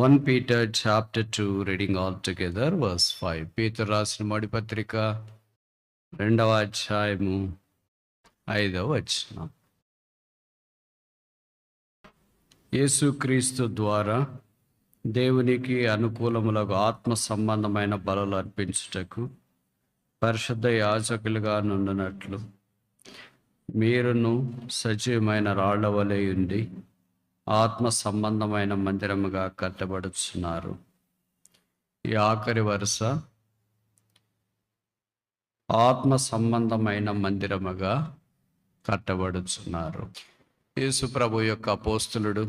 1 Peter chapter 2 reading all together verse 5. Peter రాసిన మొదటి పత్రిక 2వ అధ్యాయము 5వ వచనం. యేసుక్రీస్తు ద్వారా దేవునికి అనుకూలములకు ఆత్మ సంబంధమైన బలులు అర్పించుటకు పరిశుద్ధ యాజకులుగా నుండినట్లు మీరును సజీవమైన రాళ్ల వలె ఉండి ఆత్మ సంబంధమైన మందిరముగా కట్టబడుచున్నారు. ఈ ఆఖరి వరుస ఆత్మ సంబంధమైన మందిరముగా కట్టబడుచున్నారు. యేసు ప్రభు యొక్క అపోస్తులుడు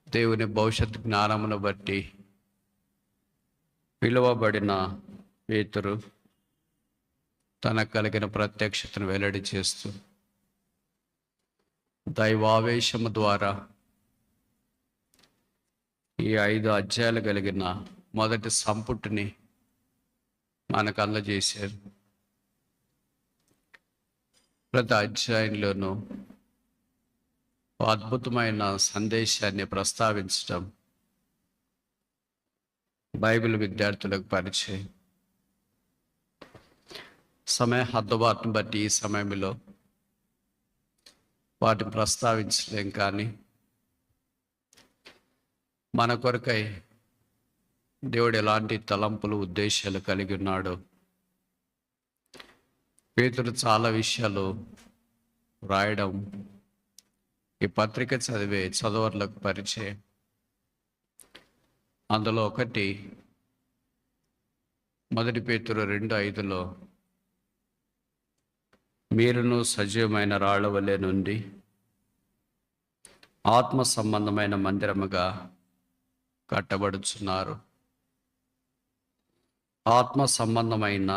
దేవుని భవిష్యత్ జ్ఞానమును బట్టి పిలువబడిన పేతురు తనకు కలిగిన ప్రత్యక్షతను వెల్లడి చేస్తూ దైవావేశము ద్వారా ఈ 5 అధ్యాయాలు కలిగిన మొదటి సంపుటిని మనకు అందజేశారు. ప్రతి అధ్యాయంలోనూ అద్భుతమైన సందేశాన్ని ప్రస్తావించడం బైబిల్ విద్యార్థులకు పరిచయం. సమయ హద్దుబాటును బట్టి ఈ సమయంలో వాటిని ప్రస్తావించలేం, కానీ మన కొరకై దేవుడు ఎలాంటి తలంపులు ఉద్దేశాలు కలిగి ఉన్నాడో పేతురు చాలా విషయాలు రాయడం ఈ పత్రిక చదివే చదవర్లకు పరిచయం. అందులో ఒకటి మొదటి పేతురు 2:5 మీరును సజీవమైన రాళ్ల వలె నుండి ఆత్మ సంబంధమైన మందిరముగా కట్టబడుచున్నారు. ఆత్మ సంబంధమైన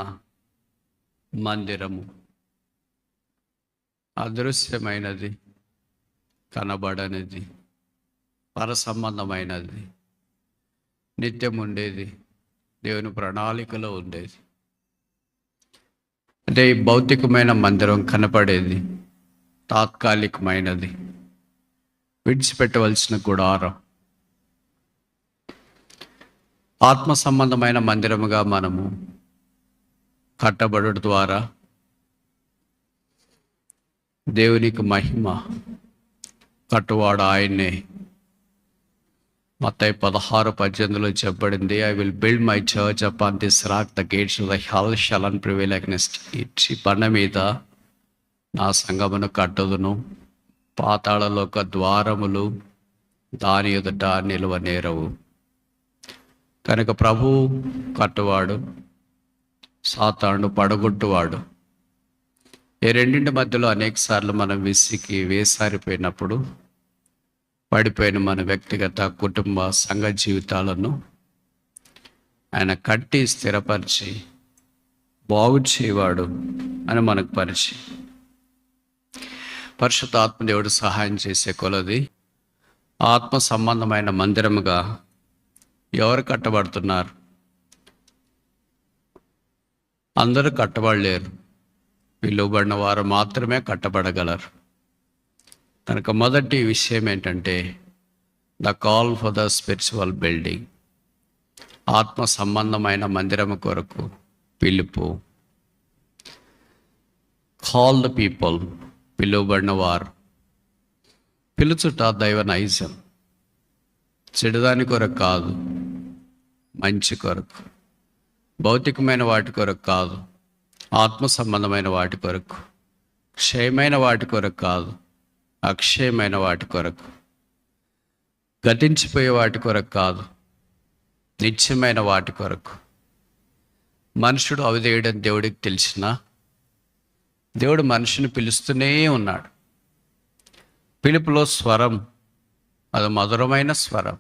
మందిరము అదృశ్యమైనది, కనబడనిది, పరసంబంధమైనది, నిత్యం ఉండేది, దేవుని ప్రణాళికలో ఉండేది. అంటే ఈ భౌతికమైన మందిరం కనపడేది తాత్కాలికమైనది, విడిచిపెట్టవలసిన గుడారం. ఆత్మ సంబంధమైన మందిరముగా మనము కట్టబడుట ద్వారా దేవునికి మహిమ, కట్టువాడు ఆయన్నే. మత్తయి 16:18 చెప్పబడింది, I will build my church upon this rock, the gates of the hell shall not prevail against it. ఈ బండ మీద నా సంఘమును కట్టుదును, పాతాళలోక ద్వారములు దాని ఎదుట నిలువనేరవు. కనుక ప్రభు కట్టువాడు, సాతాను పడగొట్టువాడు. ఈ రెండింటి మధ్యలో అనేక సార్లు మనం విసికి వేసారిపోయినప్పుడు పడిపోయిన మన వ్యక్తిగత, కుటుంబ, సంఘ జీవితాలను ఆయన కట్టి స్థిరపరిచి బాగు చేయవాడు అని మనకు పరిచయం. పరిశుద్ధ ఆత్మదేవుడు సహాయం చేసే కొలది ఆత్మ సంబంధమైన మందిరముగా ఎవరు కట్టబడుతున్నారు? అందరూ కట్టబడలేరు, పిలువబడిన వారు మాత్రమే కట్టబడగలరు. కనుక మొదటి విషయం ఏంటంటే the call for the spiritual building. ఆత్మ సంబంధమైన మందిరము కొరకు పిలుపు. కాల్ ద పీపుల్, పిలువబడిన వారు. పిలుచుట దైవ నైజం. చెడుదాని కొరకు కాదు, మంచి కొరకు. భౌతికమైన వాటి కొరకు కాదు, ఆత్మ సంబంధమైన వాటి కొరకు. క్షయమైన వాటి కొరకు కాదు, అక్షయమైన వాటి కొరకు. గతించిపోయే వాటి కొరకు కాదు, నిత్యమైన వాటి కొరకు. మనుషుడు అవిధేయుడని దేవుడికి తెలిసినా దేవుడు మనిషిని పిలుస్తూనే ఉన్నాడు. పిలుపులో స్వరం, అది మధురమైన స్వరం,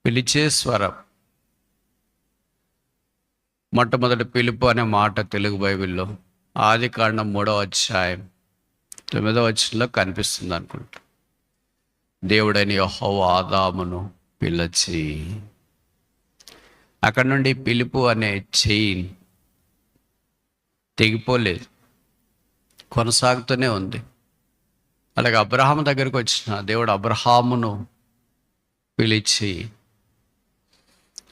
పిలిచే స్వరం. మొట్టమొదటి పిలుపు అనే మాట తెలుగు బైబిల్లో ఆదికాండం 3:9 కనిపిస్తుంది అనుకుంటా. దేవుడని యెహోవా ఆదామును పిలిచి. అక్కడ నుండి పిలుపు అనే చైన్ తెగిపోలేదు, కొనసాగుతూనే ఉంది. అలాగే అబ్రహాము దగ్గరికి వచ్చిన దేవుడు అబ్రహామును పిలిచి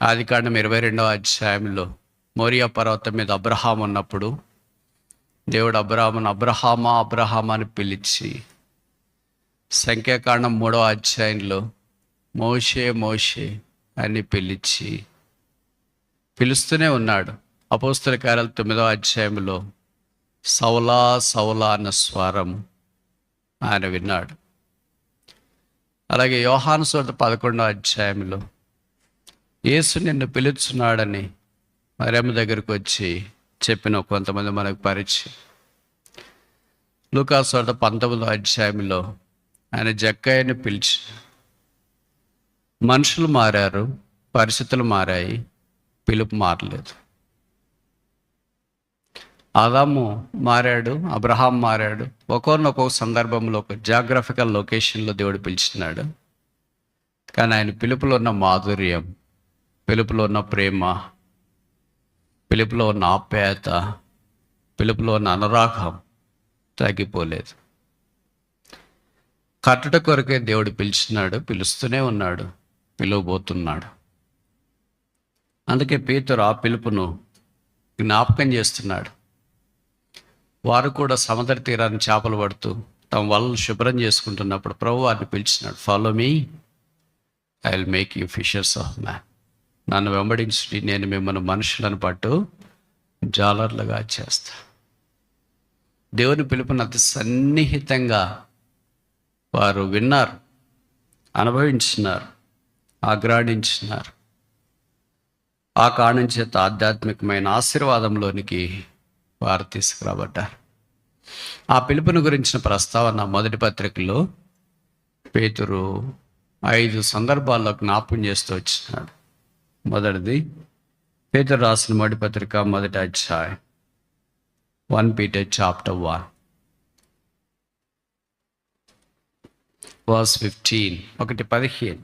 ఆదికాండం 22వ అధ్యాయంలో మోరియా పర్వతం మీద అబ్రహాము ఉన్నప్పుడు దేవుడు అబ్రహామును అబ్రహామా అబ్రహామా అని పిలిచి, సంఖ్యాకాండం 3వ అధ్యాయంలో మోషే మోషే అని పిలుస్తూనే ఉన్నాడు. అపోస్తల కార్యాలు 9వ అధ్యాయంలో సౌలా సౌలా అన్న స్వరం ఆయన విన్నాడు. అలాగే యోహాను సువార్త 11వ అధ్యాయంలో యేసు నిన్ను పిలుచున్నాడని మరియమ్మ దగ్గరికి వచ్చి చెప్పిన కొంతమంది మనకు పరిచయం. లూకా సువార్త 19వ అధ్యాయంలో ఆయన జక్కయ్యని పిలిచి, మనుషులు మారారు, పరిస్థితులు మారాయి, పిలుపు మారలేదు. ఆదాము మారాడు, అబ్రహాం మారాడు. ఒక్కొక్క సందర్భంలో ఒక జాగ్రఫికల్ లొకేషన్లో దేవుడు పిలిచినాడు. కానీ ఆయన పిలుపులో ఉన్న మాధుర్యం, పిలుపులో ఉన్న ప్రేమ, పిలుపులో ఉన్న ఆప్యాయత, పిలుపులో ఉన్న అనురాగం తగ్గిపోలేదు. కట్టుట కొరకే దేవుడు పిలిచినాడు, పిలుస్తూనే ఉన్నాడు, పిలువబోతున్నాడు. అందుకే పేతురు ఆ పిలుపును జ్ఞాపకం చేస్తున్నాడు. వారు కూడా సముద్ర తీరాన్ని చేపలు పడుతూ తమ వలలు శుభ్రం చేసుకుంటున్నప్పుడు ప్రభు వారిని పిలిచినాడు, follow me, I will make you fishers of man. నన్ను వెంబడించి నేను మిమ్మల్ని మనుషులను పట్టు జాలర్లుగా చేస్తా. దేవుని పిలుపుని అతి సన్నిహితంగా వారు విన్నారు, అనుభవించినారు, ఆగ్రాణించినారు. ఆ కారణం చేత ఆధ్యాత్మికమైన ఆశీర్వాదంలోనికి వారు తీసుకురాబడ్డారు. ఆ పిలుపుని గురించిన ప్రస్తావన మొదటి పత్రికలో పేతురు 5 సందర్భాల్లో జ్ఞాపకం చేస్తూ వచ్చినాడు. మొదటిది పేతురు రాసిన మొదటి పత్రిక 1వ అధ్యాయం 1 Peter chapter 1 verse 15 1:15.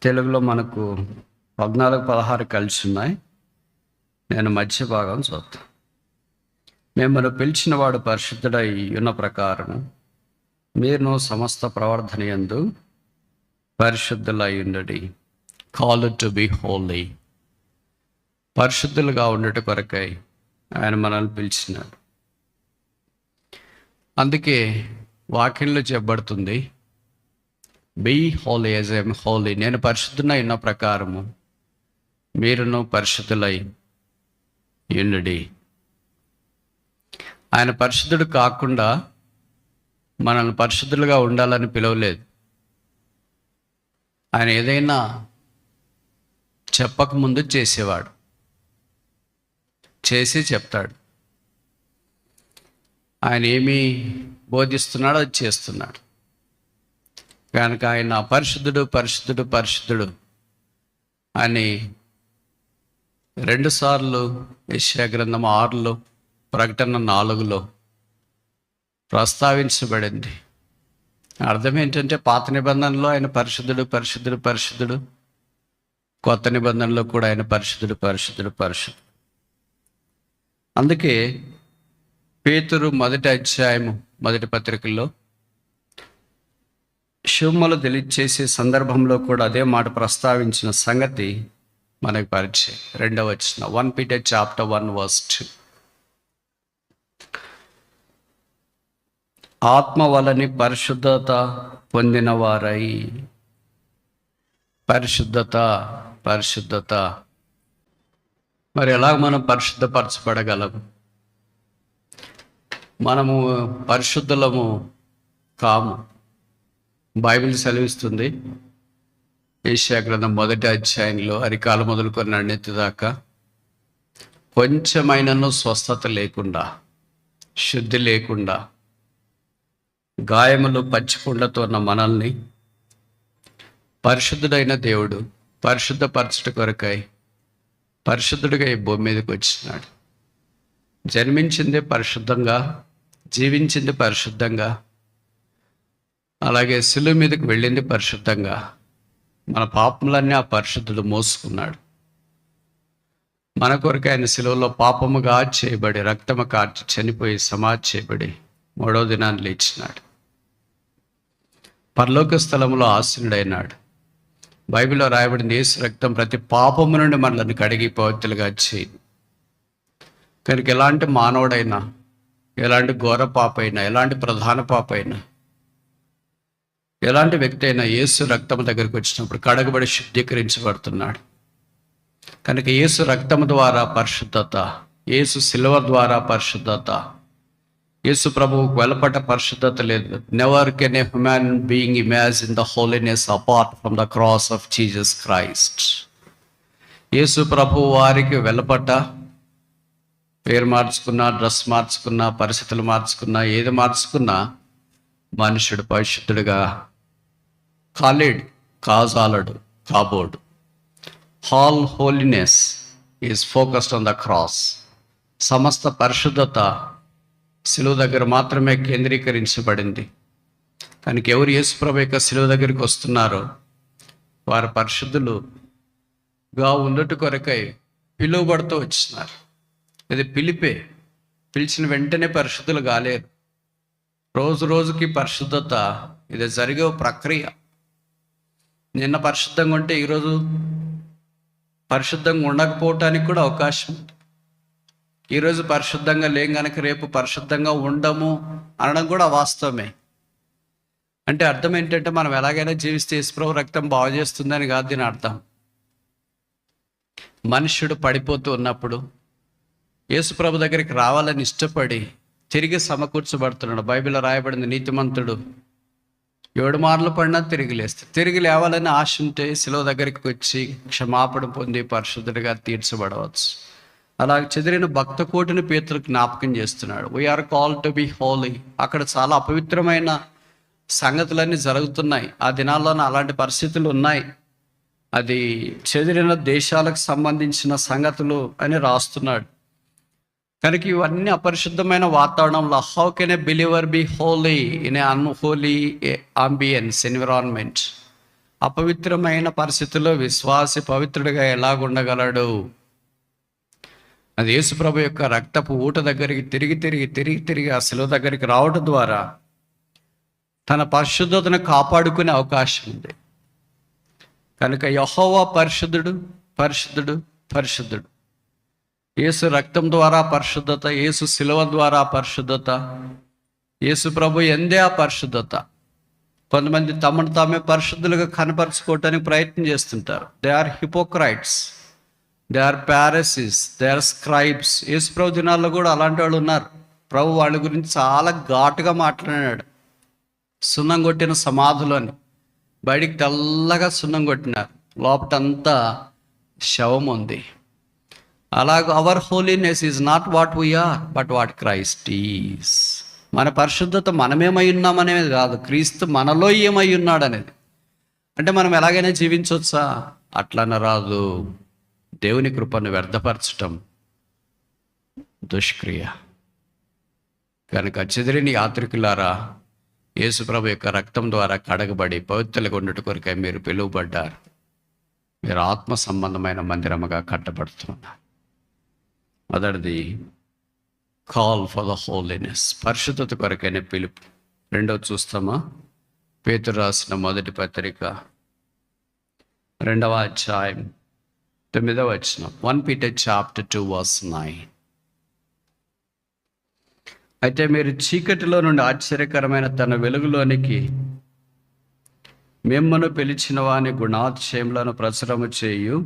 తెలుగులో మనకు 14-16 కలిసి ఉన్నాయి. నేను మధ్య భాగం చూద్దాం. మిమ్మల్ని పిలిచిన వాడు పరిశుద్ధుడై ఉన్న ప్రకారం మీరును సమస్త ప్రవర్ధన యందు పరిశుద్ధులై ఉండడి. Call to be holy. పరిశుద్ధులుగా ఉండట కొరకై ఆయన మనల్ని పిలిచినాడు. అందుకే వాక్యంలో చెప్పబడుతుంది, be holy as I am holy. నేను పరిశుద్ధునై ఉన్న ప్రకారము మీరును పరిశుద్ధులై ఉండుడి. ఆయన పరిశుద్ధుడు కాకుండా మనల్ని పరిశుద్ధులుగా ఉండాలని పిలవలేదు. ఆయన ఏదైనా చెప్పకముందు చేసేవాడు, చేసి చెప్తాడు. ఆయన ఏమి బోధిస్తున్నాడో అది చేస్తున్నాడు. కనుక ఆయన పరిశుద్ధుడు పరిశుద్ధుడు పరిశుద్ధుడు అని 2 సార్లు యెషయా గ్రంథం 6లో, ప్రకటన 4లో ప్రస్తావించబడింది. అర్థం ఏంటంటే పాత నిబంధనలో ఆయన పరిశుద్ధుడు పరిశుద్ధుడు పరిశుద్ధుడు, కొత్త నిబంధనలో కూడా ఆయన పరిశుద్ధుడు పరిశుద్ధుడు పరిశుద్ధుడు. అందుకే పేతురు 1వ అధ్యాయము 1వ పత్రికలో శుమ్మలు తెలియచేసే సందర్భంలో కూడా అదే మాట ప్రస్తావించిన సంగతి మనకు పరిచయం. 2వ వచనం 1 Peter chapter 1 verse 2. ఆత్మ వలని పరిశుద్ధత పొందిన వారై. పరిశుద్ధత పరిశుద్ధత. మరి ఎలా మనం పరిశుద్ధపరచబడగలము? మనము పరిశుద్ధులము కాము. బైబిల్ సెలవిస్తుంది, యెషయా గ్రంథం 1వ అధ్యాయంలో అరికాలు మొదలుకొని నన్నెత్తి దాకా కొంచెమైనను స్వస్థత లేకుండా, శుద్ధి లేకుండా, గాయములు పచ్చిపుండ్లతో ఉన్న మనల్ని పరిశుద్ధుడైన దేవుడు పరిశుద్ధపరచుట కొరకై పరిశుద్ధుడిగా ఈ భూమి మీదకి వచ్చినాడు. జన్మించింది పరిశుద్ధంగా, జీవించింది పరిశుద్ధంగా, అలాగే శిలువ మీదకి వెళ్ళింది పరిశుద్ధంగా. మన పాపములన్నీ ఆ పరిశుద్ధుడు మోసుకున్నాడు. మన కొరకు ఆయన శిలువలో పాపముగా చేయబడి, రక్తము కార్చి చనిపోయి సమాధి చేయబడి 3వ దినాన్ని లేచినాడు. పరలోక స్థలంలో ఆసీనుడైనాడు. బైబిల్లో రాయబడిన యేసు రక్తం ప్రతి పాపము నుండి మనల్ని కడిగి పవిత్రులుగా చేయి. కనుక ఎలాంటి మానవుడైనా, ఎలాంటి ఘోర పాప అయినా, ఎలాంటి ప్రధాన పాప అయినా, ఎలాంటి వ్యక్తి అయినా యేసు రక్తం దగ్గరికి వచ్చినప్పుడు కడగబడి శుద్ధీకరించబడుతున్నాడు. కనుక యేసు రక్తము ద్వారా పరిశుద్ధత, యేసు శిలువ ద్వారా పరిశుద్ధత, యేసు ప్రభువుకు వెలపట పరిశుద్ధత లేదు. Never can a human being imagine the holiness apart from the cross of Jesus Christ. యేసు ప్రభువు వారికి వెలపట, పేరు మార్చుకున్నా, డ్రెస్ మార్చుకున్నా, పరిస్థితులు మార్చుకున్నా, ఏది మార్చుకున్నా మనుషుడు పరిశుద్ధుడిగా కాజాలడు, కాబోడు. All holiness is focused on the cross. సమస్త పరిశుద్ధత శిలువ దగ్గర మాత్రమే కేంద్రీకరించబడింది. కనుక ఎవరు యేసుప్రభు యొక్క శిలువ దగ్గరికి వస్తున్నారో వారు పరిశుద్ధులుగా ఉన్నట్టు కొరకై పిలువబడుతూ వచ్చినారు. ఇది పిలిపే, పిలిచిన వెంటనే పరిశుద్ధులు కాలేరు. రోజు రోజుకి పరిశుద్ధత ఇది జరిగే ప్రక్రియ. నిన్న పరిశుద్ధంగా ఉంటే ఈరోజు పరిశుద్ధంగా ఉండకపోవటానికి కూడా అవకాశం ఉంది. ఈరోజు పరిశుద్ధంగా లేం కనుక రేపు పరిశుద్ధంగా ఉండము అనడం కూడా వాస్తవమే. అంటే అర్థం ఏంటంటే మనం ఎలాగైనా జీవిస్తే యేసుప్రభు రక్తం బాగు చేస్తుందని కాదు దీని అర్థం. మనుష్యుడు పడిపోతూ ఉన్నప్పుడు యేసుప్రభు దగ్గరికి రావాలని ఇష్టపడి తిరిగి సమకూర్చబడుతున్నాడు. బైబిల్లో రాయబడింది, నీతిమంతుడు 7 మార్లు పడినా తిరిగి లేస్తాడు. తిరిగి లేవాలని ఆశ ఉంటే శిలువ దగ్గరికి వచ్చి క్షమాపణ పొంది పరిశుద్ధుడిగా తీర్చబడవచ్చు. అలాగే చెదిరిన భక్త కోటిని పేతురు జ్ఞాపకం చేస్తున్నాడు. We're call to be holy. అక్కడ చాలా అపవిత్రమైన సంగతులన్నీ జరుగుతున్నాయి. ఆ దినాల్లోనే అలాంటి పరిస్థితులు ఉన్నాయి. అది చెదిరిన దేశాలకు సంబంధించిన సంగతులు అని రాస్తున్నాడు. కనుక ఇవన్నీ అపరిశుద్ధమైన వాతావరణంలో how can a believer B Holi in a unholy ambience environment? అపవిత్రమైన పరిస్థితుల్లో విశ్వాసి పవిత్రుడిగా ఎలాగుండగలడు? అది యేసుప్రభు యొక్క రక్తపు ఊట దగ్గరికి తిరిగి ఆ శిలువ దగ్గరికి రావడం ద్వారా తన పరిశుద్ధతను కాపాడుకునే అవకాశం ఉంది. కనుక యెహోవా పరిశుద్ధుడు, పరిశుద్ధుడు, పరిశుద్ధుడు. యేసు రక్తం ద్వారా పరిశుద్ధత, యేసు శిలువ ద్వారా పరిశుద్ధత, యేసు ప్రభు ఎందే ఆ పరిశుద్ధత. కొంతమంది తమను తామే పరిశుద్ధులుగా కనపరుచుకోవటానికి ప్రయత్నం చేస్తుంటారు. They are hypocrites, they are Pharisees, they are scribes. యేసు ప్రభు దినాల్లో కూడా అలాంటి వాళ్ళు ఉన్నారు. ప్రభు వాళ్ళ గురించి చాలా ఘాటుగా మాట్లాడాడు. సున్నం కొట్టిన సమాధులని బయటికి తెల్లగా సున్నం కొట్టినారు, లోపటంతా శవం ఉంది. అలాగ our holiness is not what we're but what Christ is. మన పరిశుద్ధత మనమేమై ఉన్నామనేది కాదు, క్రీస్తు మనలో ఏమై ఉన్నాడు అనేది. అంటే మనం ఎలాగైనా జీవించవచ్చా? అట్లన రాదు. దేవుని కృపను వ్యర్థపరచటం దుష్క్రియ. కనుక చెదిరిని యాత్రికులారా, యేసుప్రభు యొక్క రక్తం ద్వారా కడగబడి పవిత్రులుగా ఉండట కొరకై మీరు పిలువబడ్డారు. మీరు ఆత్మ సంబంధమైన మందిరముగా కట్టబడుతున్నారు. మొదటిది కాల్ ఫర్ ద హోలీనెస్, పరిశుద్ధత కొరకైన పిలుపు. రెండవది చూస్తామా? పేతురు రాసిన మొదటి పత్రిక 2వ అధ్యాయం 9వ వచనం. 1 Peter chapter 2 verse 9. అయితే మీరు చీకటిలో నుండి ఆశ్చర్యకరమైన తన వెలుగులోనికి మిమ్మను పిలిచిన వాని గుణాతిశయములను ప్రచురము చేయు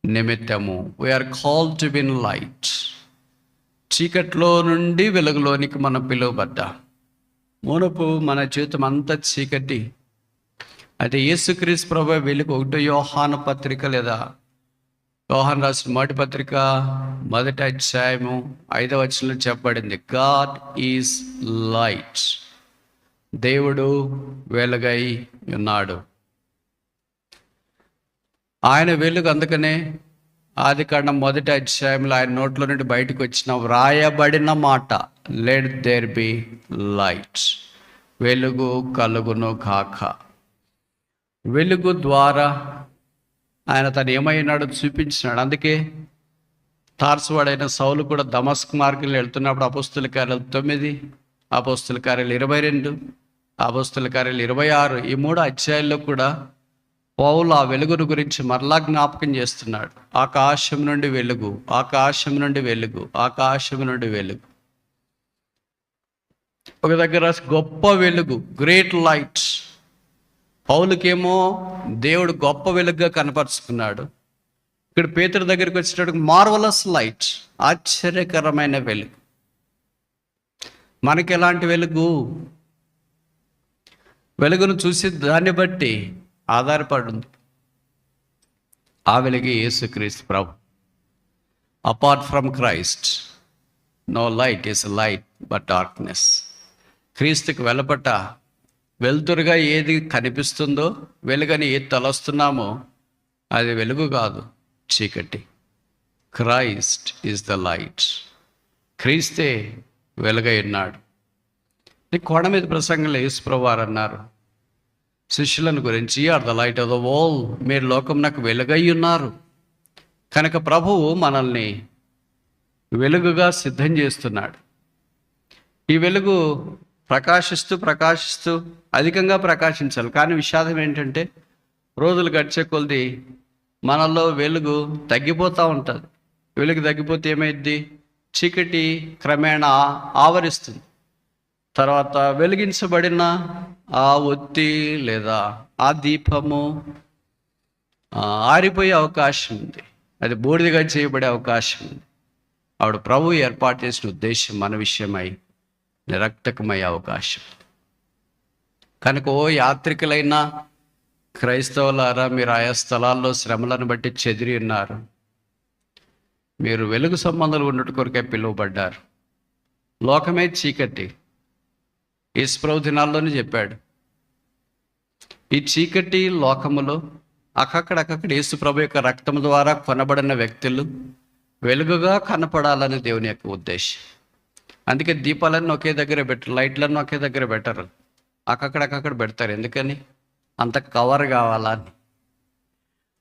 నిమిత్తము we're called to be in light. చీకట్లో నుండి వెలుగులోనికి మనం పిలువబడ్డా. మునుపు మన జీవితం అంతా చీకటి. అయితే యేసుక్రీస్తు ప్రభువు వెలుగు. 1 యోహాను పత్రిక లేదా యోహాను రాసిన మొదటి పత్రిక 1వ అధ్యాయము 5వ వచనంలో చెప్పబడింది, గాడ్ ఈజ్ లైట్. దేవుడు వెలుగై ఉన్నాడు. ఆయన వెలుగు. అందుకనే ఆదికాండం 1వ అధ్యాయంలో ఆయన నోట్లో నుండి బయటకు వచ్చిన వ్రాయబడిన మాట, లెట్ దేర్ బి లైట్, వెలుగు కలుగును కాక. వెలుగు ద్వారా ఆయన తను ఏమైనాడో చూపించినాడు. అందుకే తార్సువాడైన సౌలు కూడా దమస్క్ మార్గంలో వెళ్తున్నప్పుడు అపోస్తుల కార్యాలు 9, అపోస్తుల కార్యాలు 22, అపోస్తుల కార్యాలు 26 ఈ 3 అధ్యాయాల్లో కూడా పౌలు ఆ వెలుగును గురించి మరలా జ్ఞాపకం చేస్తున్నాడు. ఆకాశం నుండి వెలుగు, ఆకాశం నుండి వెలుగు, ఆకాశం నుండి వెలుగు. ఒక దగ్గర గొప్ప వెలుగు, గ్రేట్ లైట్. పౌలుకేమో దేవుడు గొప్ప వెలుగుగా కనపరుచుకున్నాడు. ఇక్కడ పేతురు దగ్గరికి వచ్చేటప్పుడు మార్వలస్ లైట్, ఆశ్చర్యకరమైన వెలుగు. మనకి ఎలాంటి వెలుగు? వెలుగును చూసి దాన్ని బట్టి ఆధారపడి ఉంది. ఆ వెలుగే యేసుక్రీస్తు ప్రభు. Apart from Christ no light is light but darkness. క్రీస్తుకు వెలపట వెలుతురుగా ఏది కనిపిస్తుందో, వెలుగని ఏది తలస్తున్నామో అది వెలుగు కాదు, చీకటి. Christ is the light. క్రీస్తే వెలుగై ఉన్నాడు. కొండ మీద ప్రసంగంలో యేసుప్రభువు వారు అన్నారు శిష్యులను గురించి, are the light of the world, మీరు లోకమునకు వెలుగై ఉన్నారు. కనుక ప్రభువు మనల్ని వెలుగుగా సిద్ధం చేస్తున్నాడు. ఈ వెలుగు ప్రకాశిస్తూ ప్రకాశిస్తూ అధికంగా ప్రకాశించాలి. కానీ విషాదం ఏంటంటే రోజులు గడిచే కొలది మనలో వెలుగు తగ్గిపోతూ ఉంటుంది. వెలుగు తగ్గిపోతే ఏమైద్ది? చీకటి క్రమేణా ఆవరిస్తుంది. తర్వాత వెలిగించబడిన ఆ ఒత్తి లేదా ఆ దీపము ఆరిపోయే అవకాశం ఉంది. అది బూడిదగా చేయబడే అవకాశం ఉంది. ఆవిడ ప్రభు ఏర్పాటు చేసిన ఉద్దేశం మన విషయమై నిరక్తకమయ్యే అవకాశం. కనుక ఓ యాత్రికులైన క్రైస్తవులారా, మీరు ఆయా స్థలాల్లో శ్రమలను బట్టి చెదిరి ఉన్నారు. మీరు వెలుగు సంబంధాలు ఉన్నట్టు కొరకే పిలువబడ్డారు. లోకమే చీకటి. యేసుప్రభు దినాల్లోనే చెప్పాడు, ఈ చీకటి లోకములో అక్కడక్కడ యేసుప్రభు యొక్క రక్తం ద్వారా కొనబడిన వ్యక్తులు వెలుగుగా కనపడాలని దేవుని యొక్క ఉద్దేశం. అందుకే దీపాలన్నీ ఒకే దగ్గర పెట్టరు, లైట్లన్నీ ఒకే దగ్గర పెట్టరు, అక్కడక్కడ పెడతారు. ఎందుకని? అంత కవర్ కావాలని.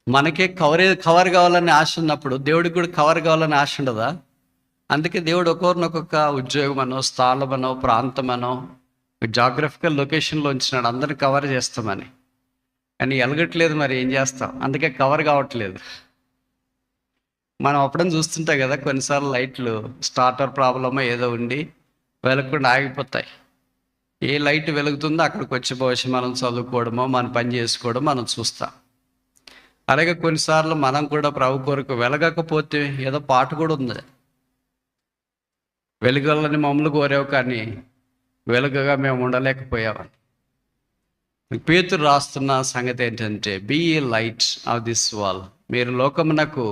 మనకే కవర్ కావాలని ఆశ ఉన్నప్పుడు దేవుడికి కూడా కవర్ కావాలని ఆశ ఉండదా? అందుకే దేవుడు ఒక్కొక్క ఉద్యోగమనో, స్థానమనో, ప్రాంతమనో, జాగ్రఫికల్ లొకేషన్లో ఉంచినాడు అందరిని కవర్ చేస్తామని. కానీ ఎలగట్లేదు, మరి ఏం చేస్తాం? అందుకే కవర్ కావట్లేదు. మనం అప్పుడని చూస్తుంటాం కదా, కొన్నిసార్లు లైట్లు స్టార్టర్ ప్రాబ్లమో ఏదో ఉండి వెలగకుండా ఆగిపోతాయి. ఏ లైట్ వెలుగుతుందో అక్కడికి వచ్చి బహుశా మనం చదువుకోవడమో, మన పని చేసుకోవడం మనం చూస్తాం. అలాగే కొన్నిసార్లు మనం కూడా ప్రభు కొరకు వెలగకపోతే ఏదో పాట కూడా ఉంది, వెలుగులని మమ్మల్ని కోరావు కానీ వెలుగుగా మేము ఉండలేకపోయామని. పేతురు రాస్తున్న సంగతి ఏంటంటే, be a light of this world. మీరు లోకమునకు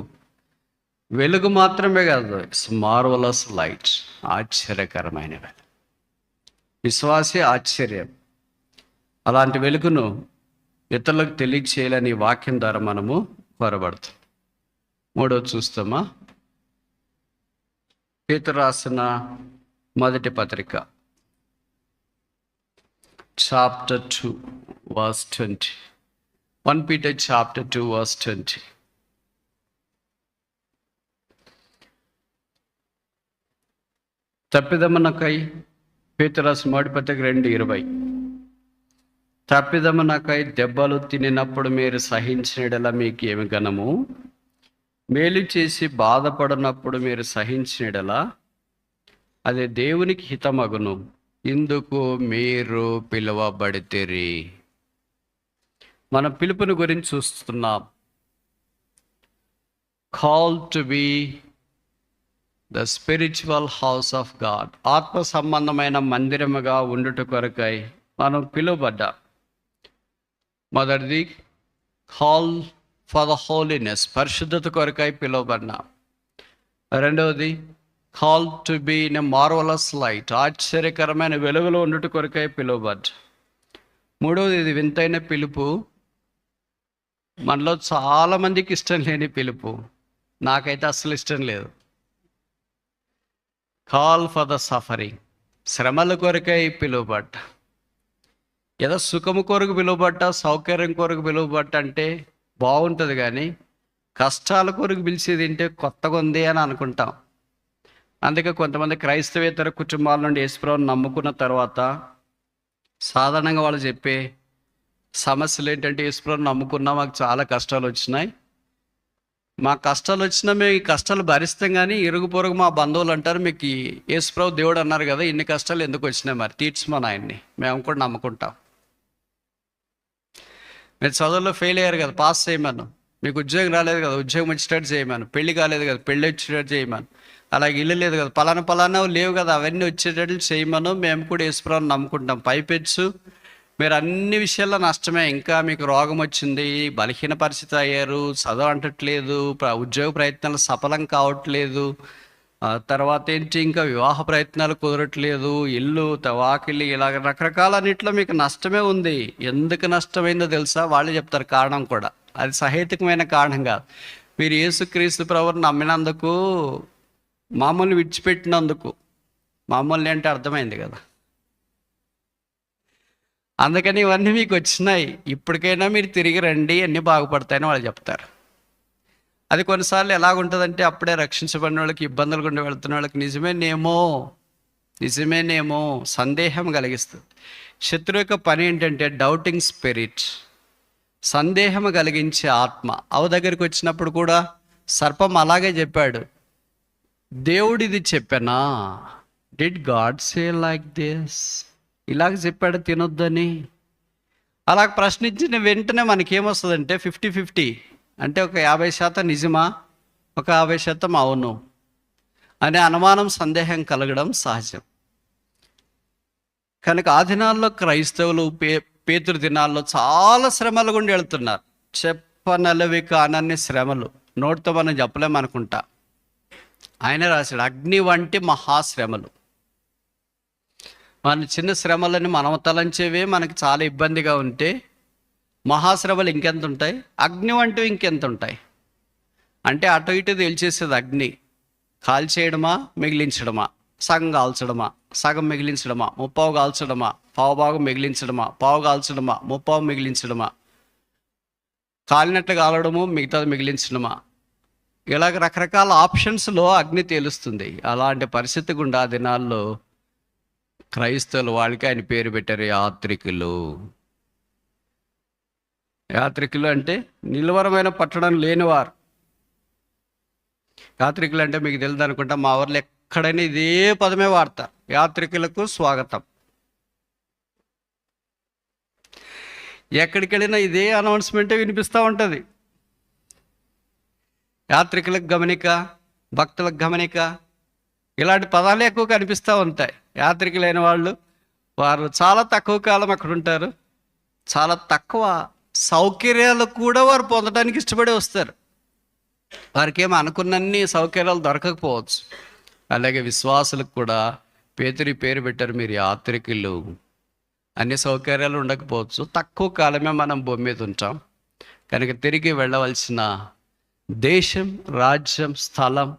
వెలుగు మాత్రమే కాదు, ఇట్స్ మార్వలస్ లైట్, ఆశ్చర్యకరమైన వెలుగు. విశ్వాసే ఆశ్చర్యం. అలాంటి వెలుగును ఇతరులకు తెలియచేయాలని వాక్యం ద్వారా మనము కోరబడుతుంది. మూడోది చూస్తామా? పేతురు రాసిన మొదటి పత్రిక chapter 2 verse 20. 1 Peter chapter 2 verse 20. తప్పిదమునకై పేతురు రాసిన మొదటి పత్రిక 2:20. తప్పిదమునకై దెబ్బలు తినినప్పుడు మీరు సహించినడలా మీకు ఏమి ఘనము? మేలు చేసి బాధపడినప్పుడు మీరు సహించినడలా అది దేవునికి హితమగును. ఇందుకు మీరు పిలువబడితిరి. మన పిలుపుని గురించి చూస్తున్నాం. Call to be the spiritual house of God. ఆత్మ సంబంధమైన మందిరముగా ఉండుట కొరకై మనం పిలువబడ్డాం. మొదటిది కాల్ ఫర్ ద హోలీనెస్, పరిశుద్ధత కొరకై పిలువబడ్డాం. రెండవది call to be in a marvellous light, ఆశ్చర్యకరమైన వెలుగులో ఉండుట కొరకై పిలువబడ్డా. మూడవది, ఇది వింతైన పిలుపు, మనలో చాలామందికి ఇష్టం లేని పిలుపు, నాకైతే అస్సలు ఇష్టం లేదు. కాల్ ఫర్ ద సఫరింగ్, శ్రమల కొరకై పిలువబడ్డా. ఏదో సుఖము కొరకు పిలువబడ్డా, సౌకర్యం కొరకు పిలువబడ్డా అంటే బాగుంటుంది, కానీ కష్టాల కొరకు పిలిచేది ఏంటంటే కొత్తగా ఉంది అని అనుకుంటాం. అందుకే కొంతమంది క్రైస్తవేతర కుటుంబాల నుండి యేసుప్రభువుని నమ్ముకున్న తర్వాత సాధారణంగా వాళ్ళు చెప్పే సమస్యలు ఏంటంటే, యేసుప్రభువుని నమ్ముకున్నా మాకు చాలా కష్టాలు వచ్చినాయి. మా కష్టాలు వచ్చినా మేము ఈ కష్టాలు భరిస్తాం, కానీ ఇరుగు పొరుగు మా బంధువులు అంటారు, మీకు ఈ యేసుప్రభు దేవుడు అన్నారు కదా, ఇన్ని కష్టాలు ఎందుకు వచ్చినాయి, మరి తీర్చమని ఆయన్ని మేము కూడా నమ్ముకుంటాం. మీరు చదువులో ఫెయిల్ అయ్యారు కదా, పాస్ చేయమను. మీకు ఉద్యోగం రాలేదు కదా, ఉద్యోగం వచ్చేటట్టు చేయమను. పెళ్లి కాలేదు కదా, పెళ్ళి వచ్చేటట్టు చేయమను. అలాగే ఇల్లు లేదు కదా, పలానా లేవు కదా, అవన్నీ వచ్చేటట్లు చేయమను. మేము కూడా యేసుప్రభువుని నమ్ముకుంటాం. పైపెచ్చు మీరు అన్ని విషయాల్లో నష్టమే. ఇంకా మీకు రోగం వచ్చింది, బలహీన పరిస్థితి అయ్యారు, చదువు అంటట్లేదు, ఉద్యోగ ప్రయత్నాలు సఫలం కావట్లేదు, తర్వాత ఏంటి ఇంకా వివాహ ప్రయత్నాలు కుదరట్లేదు, ఇల్లు వాకిలి ఇలాగ రకరకాలన్నింటిలో మీకు నష్టమే ఉంది. ఎందుకు నష్టమైందో తెలుసా? వాళ్ళే చెప్తారు కారణం కూడా. అది సహేతుకమైన కారణం కాదు. మీరు యేసుక్రీస్తు ప్రభువుని నమ్మినందుకు, మామూలు విడిచిపెట్టినందుకు. మామూలు అంటే అర్థమైంది కదా. అందుకని ఇవన్నీ మీకు వచ్చినాయి, ఇప్పటికైనా మీరు తిరిగి రండి, అన్నీ బాగుపడతాయని వాళ్ళు చెప్తారు. అది కొన్నిసార్లు ఎలాగుంటుందంటే, అప్పుడే రక్షించబడిన వాళ్ళకి, ఇబ్బందులు గుండా వెళ్తున్న వాళ్ళకి నిజమేనేమో సందేహం కలిగిస్తుంది. శత్రువు యొక్క పని ఏంటంటే డౌటింగ్ స్పిరిట్, సందేహం కలిగించే ఆత్మ. అవ దగ్గరికి వచ్చినప్పుడు కూడా సర్పం అలాగే చెప్పాడు, దేవుడు ఇది చెప్పానా, did God say like this, ఇలాగ చెప్పాడు తినొద్దని. అలా ప్రశ్నించిన వెంటనే మనకేమొస్తుందంటే 50-50, అంటే ఒక 50% నిజమా, ఒక 50% అవును అనే అనుమానం, సందేహం కలగడం సహజం. కనుక ఆ దినాల్లో క్రైస్తవులు పేతురు దినాల్లో చాలా శ్రమలు గుండి వెళ్తున్నారు. చెప్పనలవి కానన్ని శ్రమలు, నోటితో మనం చెప్పలేమనుకుంటా. ఆయన రాశాడు, అగ్ని వంటి మహాశ్రమలు. మన చిన్న శ్రమలని మనం తలంచేవే మనకి చాలా ఇబ్బందిగా ఉంటే, మహాశ్రమలు ఇంకెంత ఉంటాయి, అగ్ని వంటివి ఇంకెంత ఉంటాయి. అంటే అటు ఇటు తేల్చేసేది అగ్ని. కాల్చేయడమా, మిగిలించడమా, సగం కాల్చడమా, సగం మిగిలించడమా, ముప్పావు కాల్చడమా, పావుభాగం మిగిలించడమా, పావు కాల్చడమా, ముప్పావు మిగిలించడమా, కాలినట్లు కాలడము, మిగతాది మిగిలించడమా, ఇలాగ రకరకాల ఆప్షన్స్లో అగ్ని తేలుస్తుంది. అలాంటి పరిస్థితి గుండా ఆ దినాల్లో క్రైస్తవులు, వాళ్ళకి ఆయన పేరు పెట్టారు యాత్రికులు. యాత్రికులు అంటే నిలువరమైన పట్టణం లేనివారు. యాత్రికులు అంటే మీకు తెలియదు అనుకుంటా, మా ఊర్లో ఎక్కడైనా ఇదే పదమే వాడతారు, యాత్రికులకు స్వాగతం. ఎక్కడికి వెళ్ళినా ఇదే అనౌన్స్మెంటే వినిపిస్తూ ఉంటుంది, యాత్రికులకు గమనిక, భక్తులకు గమనిక, ఇలాంటి పదాలు ఎక్కువ కనిపిస్తూ ఉంటాయి. యాత్రికులైన వాళ్ళు, వారు చాలా తక్కువ కాలం అక్కడ ఉంటారు, చాలా తక్కువ సౌకర్యాలు కూడా వారు పొందడానికి ఇష్టపడి వస్తారు. వారికి ఏమో అనుకున్నన్ని సౌకర్యాలు దొరకకపోవచ్చు. అలాగే విశ్వాసులకు కూడా పేతురు పేరు పెట్టారు, మీరు యాత్రికులు. అన్ని సౌకర్యాలు ఉండకపోవచ్చు, తక్కువ కాలమే మనం భూమి మీద ఉంటాం. కనుక తిరిగి వెళ్ళవలసిన దేశం, రాజ్యం, స్థలం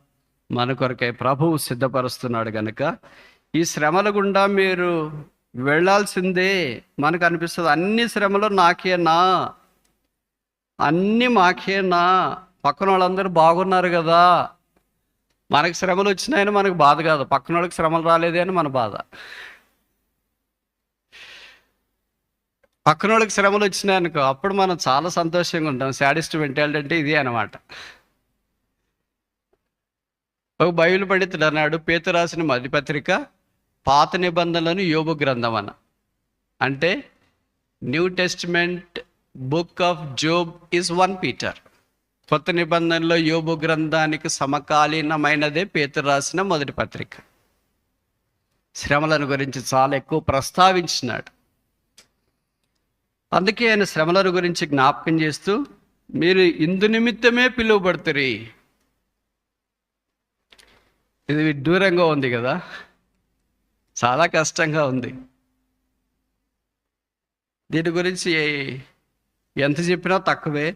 మన కొరకై ప్రభువు సిద్ధపరుస్తున్నాడు. కనుక ఈ శ్రమల గుండా మీరు వెళ్ళాల్సిందే. మనకు అనిపిస్తుంది అన్ని శ్రమలు నాకేనా, అన్నీ మాకేనా, పక్కన వాళ్ళందరూ బాగున్నారు కదా. మనకు శ్రమలు వచ్చినాయని మనకు బాధ కాదు, పక్కన వాళ్ళకి శ్రమలు రాలేదే అని మన బాధ. పక్కన వాళ్ళకి శ్రమలు వచ్చినాయనుకో, అప్పుడు మనం చాలా సంతోషంగా ఉంటాం. శాడిస్ట్ మెంటాలిటీ అంటే ఇదే అనమాట. ఒక బైబిల్ పండితుడు అన్నాడు, పేతురు రాసిన మొదటి పత్రిక పాత నిబంధనలను యోబు గ్రంథం అన్న. అంటే new testament book of Job is 1 Peter. కొత్త నిబంధనలో యోబు గ్రంథానికి సమకాలీనమైనదే పేతురు రాసిన మొదటి పత్రిక. శ్రమలను గురించి చాలా ఎక్కువ ప్రస్తావించినాడు. అందుకే ఆయన శ్రమలను గురించి జ్ఞాపకం చేస్తూ, మీరు ఇందు నిమిత్తమే పిలువబడుతురి. ఇది దూరంగా ఉంది కదా, చాలా కష్టంగా ఉంది. దీని గురించి ఎంత చెప్పినా తక్కువే.